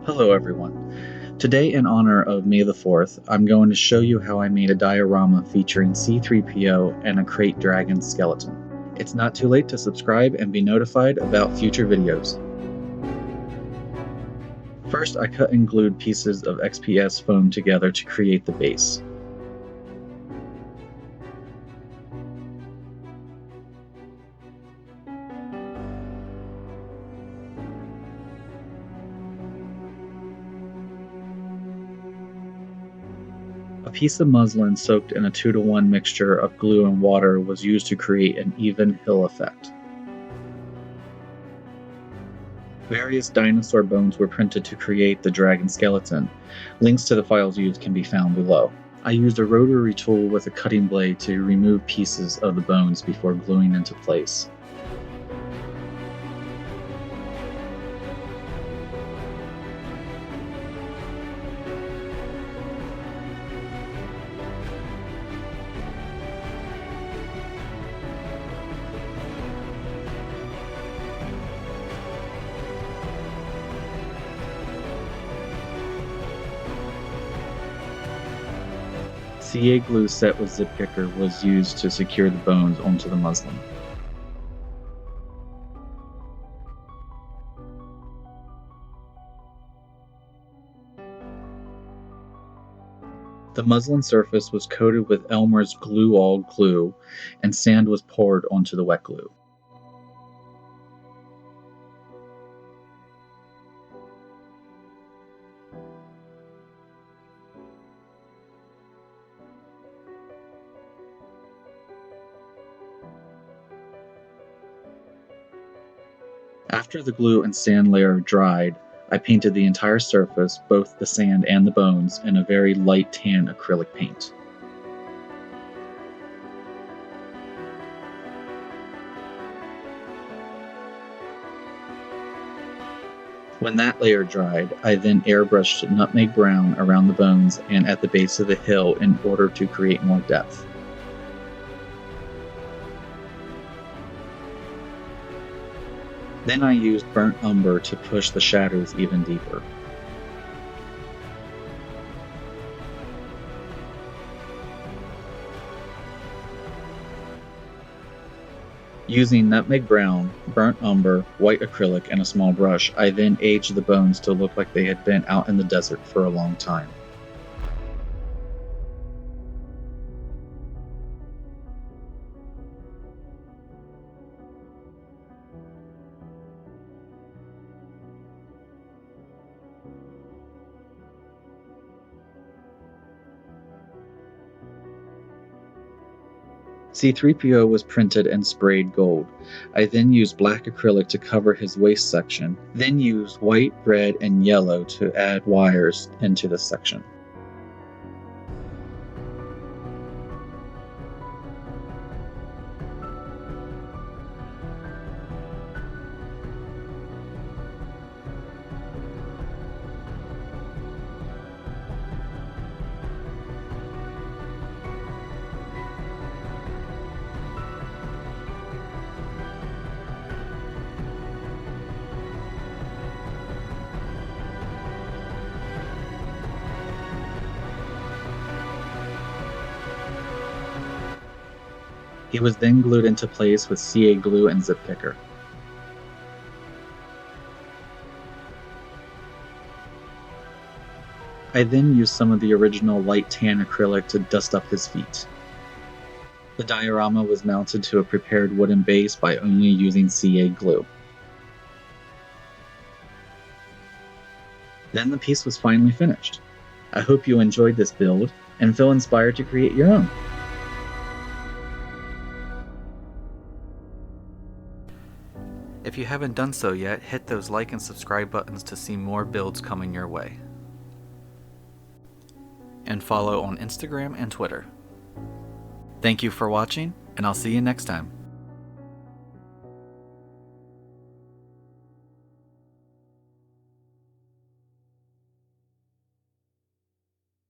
Hello everyone. Today, in honor of May the 4th, I'm going to show you how I made a diorama featuring C3PO and a Krayt Dragon skeleton. It's not too late to subscribe and be notified about future videos. First, I cut and glued pieces of XPS foam together to create the base. A piece of muslin soaked in a 2-to-1 mixture of glue and water was used to create an even hill effect. Various dinosaur bones were printed to create the dragon skeleton. Links to the files used can be found below. I used a rotary tool with a cutting blade to remove pieces of the bones before gluing into place. CA glue set with zip kicker was used to secure the bones onto the muslin. The muslin surface was coated with Elmer's glue-all glue, and sand was poured onto the wet glue. After the glue and sand layer dried, I painted the entire surface, both the sand and the bones, in a very light tan acrylic paint. When that layer dried, I then airbrushed nutmeg brown around the bones and at the base of the hill in order to create more depth. Then I used burnt umber to push the shadows even deeper. Using nutmeg brown, burnt umber, white acrylic, and a small brush, I then aged the bones to look like they had been out in the desert for a long time. C3PO was printed and sprayed gold. I then used black acrylic to cover his waist section, then used white, red, and yellow to add wires into this section. He was then glued into place with CA glue and zip kicker. I then used some of the original light tan acrylic to dust up his feet. The diorama was mounted to a prepared wooden base by only using CA glue. Then the piece was finally finished. I hope you enjoyed this build and feel inspired to create your own. If you haven't done so yet, hit those like and subscribe buttons to see more builds coming your way. And follow on Instagram and Twitter. Thank you for watching, and I'll see you next time.